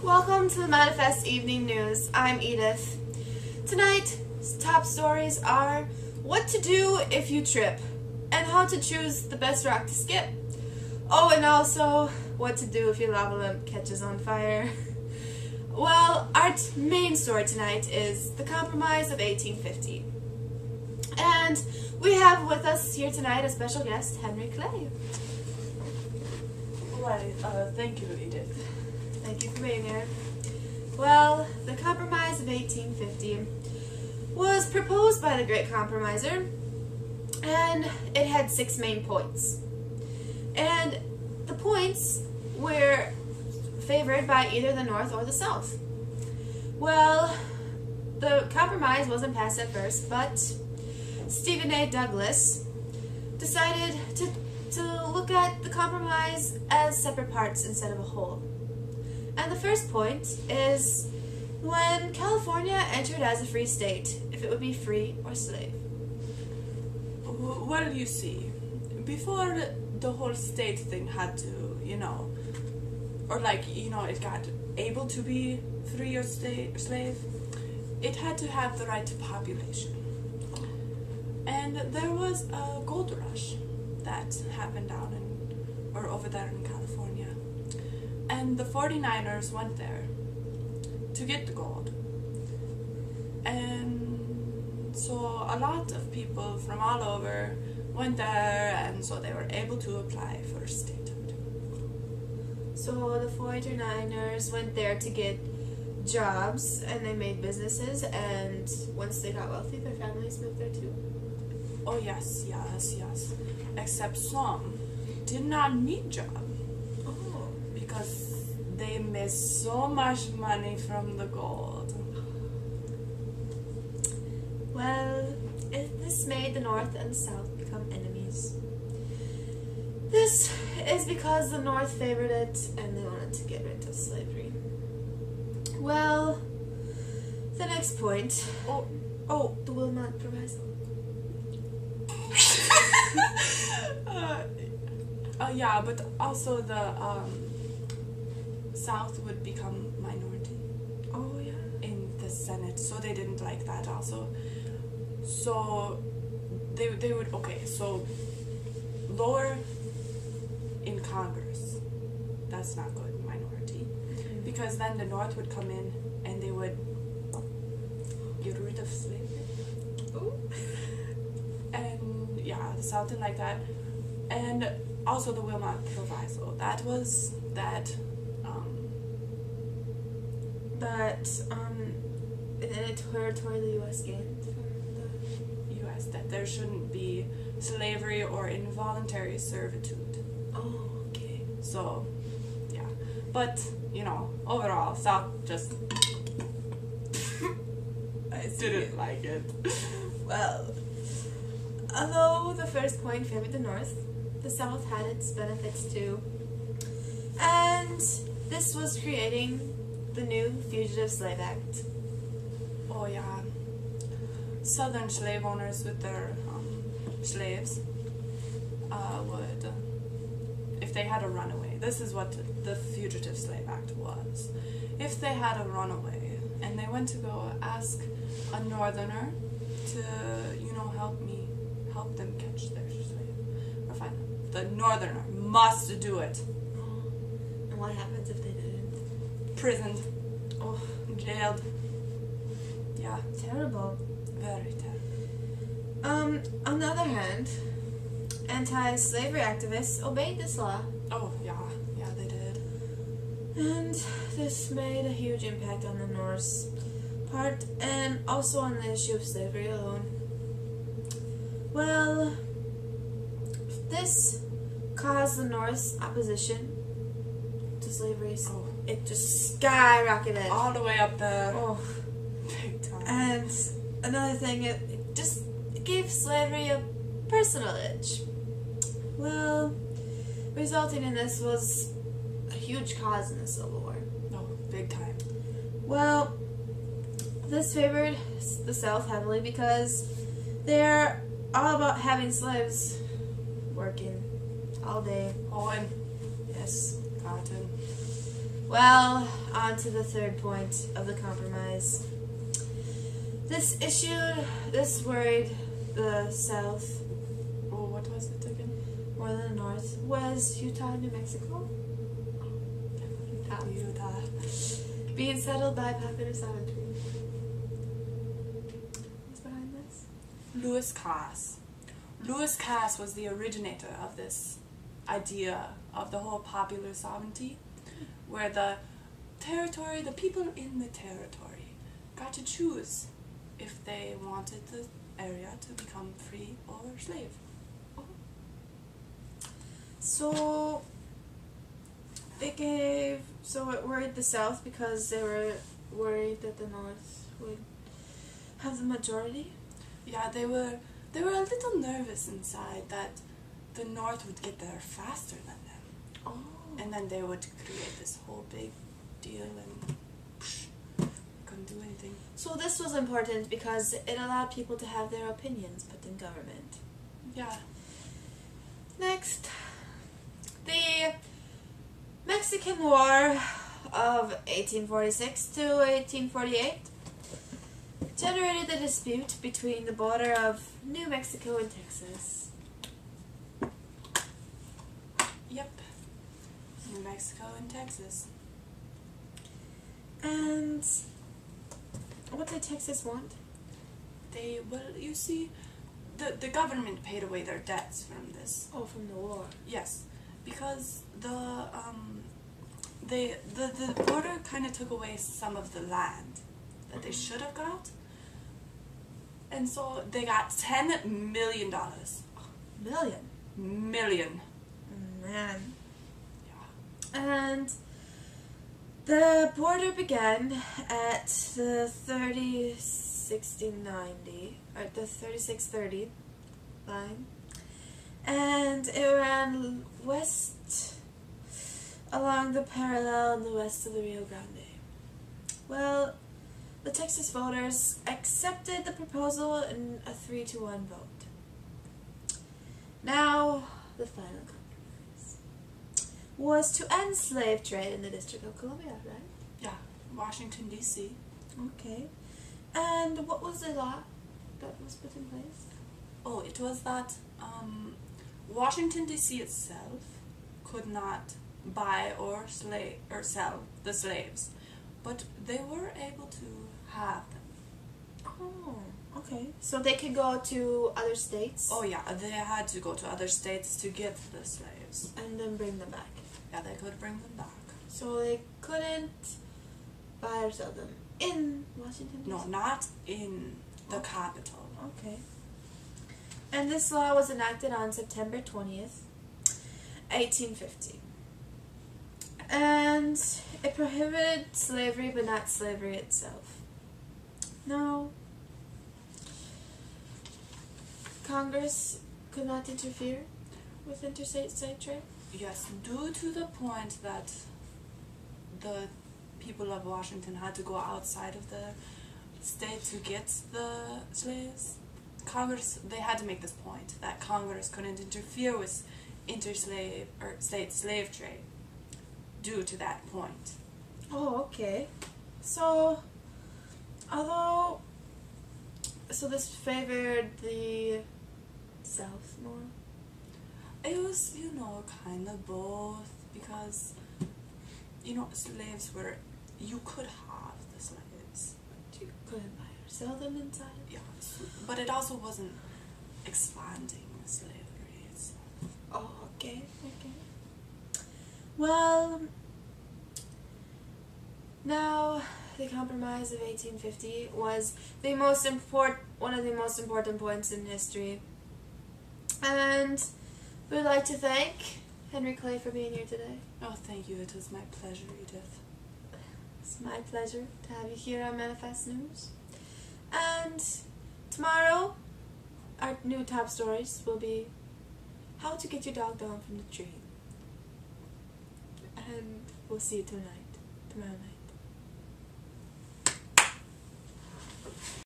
Welcome to the Manafest Evening News. I'm Edith. Tonight's top stories are what to do if you trip, and how to choose the best rock to skip. Oh, and also what to do if your lava lamp catches on fire. Well, our main story tonight is the Compromise of 1850. And we have with us here tonight a special guest, Henry Clay. Why, thank you, Edith. Thank you for being here. Well, the Compromise of 1850 was proposed by the Great Compromiser, and it had 6 main points. And the points were favored by either the North or the South. Well, the compromise wasn't passed at first, but Stephen A. Douglas decided to look at the compromise as separate parts instead of a whole. And the first point is when California entered as a free state, if it would be free or slave. Well, you see, before the whole state thing had to, it got able to be free or slave, it had to have the right population. And there was a gold rush that happened over there in California. And the 49ers went there to get the gold. And so a lot of people from all over went there, and so they were able to apply for statehood. So the 49ers went there to get jobs, and they made businesses, and once they got wealthy, their families moved there too. Oh yes. Except some did not need jobs. Because they missed so much money from the gold. Well, this made the North and the South become enemies. This is because the North favored it and they wanted to get rid of slavery. Well, the next point. The Wilmot Proviso. Yeah, but also the South would become minority. Oh, yeah. In the Senate, so they didn't like that also. So they would, so lower in Congress, that's not good, minority. Mm-hmm. Because then the North would come in and they would get rid of slavery. Ooh. And yeah, the South didn't like that. And also the Wilmot Proviso, that was that in a territory the U.S. gained from the U.S. that there shouldn't be slavery or involuntary servitude. Oh, okay. So, yeah. But, overall, South just I didn't like it. Well, although the first point favored the North, the South had its benefits too. And this was creating the new Fugitive Slave Act. Oh yeah. Southern slave owners with their slaves would, if they had a runaway, this is what the Fugitive Slave Act was. If they had a runaway and they went to go ask a northerner to, help them catch their slave, or find them, the northerner must do it. And what happens if they didn't? Prisoned. Oh, jailed. Yeah. Terrible. Very terrible. On the other hand, anti-slavery activists obeyed this law. Oh, yeah, they did. And this made a huge impact on the North's part, and also on the issue of slavery alone. Well, this caused the North's opposition to slavery. So it just skyrocketed. All the way up there. Oh. Big time. And another thing, it just gave slavery a personal edge. Well, resulting in this was a huge cause in the Civil War. Oh, big time. Well, this favored the South heavily because they're all about having slaves working all day. Oh, and Yes. cotton. Well, on to the third point of the compromise. This worried the South, Oh, what was it again? more than the North, was Utah and New Mexico. Utah. Being settled by popular sovereignty. What's behind this? Lewis Cass. Lewis Cass was the originator of this idea of the whole popular sovereignty, where the people in the territory got to choose if they wanted the area to become free or slave. So it worried the South because they were worried that the North would have the majority. Yeah, they were a little nervous inside that the North would get there faster than them. Oh. And then they would create this whole big deal and couldn't do anything. So this was important because it allowed people to have their opinions put in government. Yeah. Next, the Mexican War of 1846 to 1848 generated the dispute between the border of New Mexico and Texas. Yep. New Mexico and Texas. And what did Texas want? You see, the government paid away their debts from this. Oh, from the war. Yes, because the border kind of took away some of the land that they should have got, and so they got $10 million. Million. Man. Yeah. And the border began at the 3630 line, and it ran west along the parallel in the west of the Rio Grande. Well, the Texas voters accepted the proposal in a 3-1 vote. Now, the final compromise was to end slave trade in the District of Columbia, right? Yeah, Washington, D.C. Okay. And what was the law that was put in place? Oh, it was that Washington, D.C. itself could not buy or sell the slaves, but they were able to have them. Oh, okay. So they could go to other states? Oh yeah, they had to go to other states to get the slaves. And then bring them back. Yeah, they could bring them back. So they couldn't buy or sell them in Washington, D.C.? No, not in the capital. Okay. And this law was enacted on September 20th, 1850. And it prohibited slavery, but not slavery itself. No. Congress could not interfere with interstate slave trade? Yes, due to the point that the people of Washington had to go outside of the state to get the slaves, Congress, they had to make this point that Congress couldn't interfere with state slave trade due to that point. Oh, okay. So this favored the South more? It was, kind of both, because, slaves were, you could have the slaves. But you couldn't buy or sell them inside? Yeah, but it also wasn't expanding slavery itself. Oh, okay. Well, now the Compromise of 1850 was one of the most important points in history. And we'd like to thank Henry Clay for being here today. Oh, thank you. It was my pleasure, Edith. It's my pleasure to have you here on Manafest News. And tomorrow, our new top stories will be how to get your dog down from the tree. And we'll see you tomorrow night.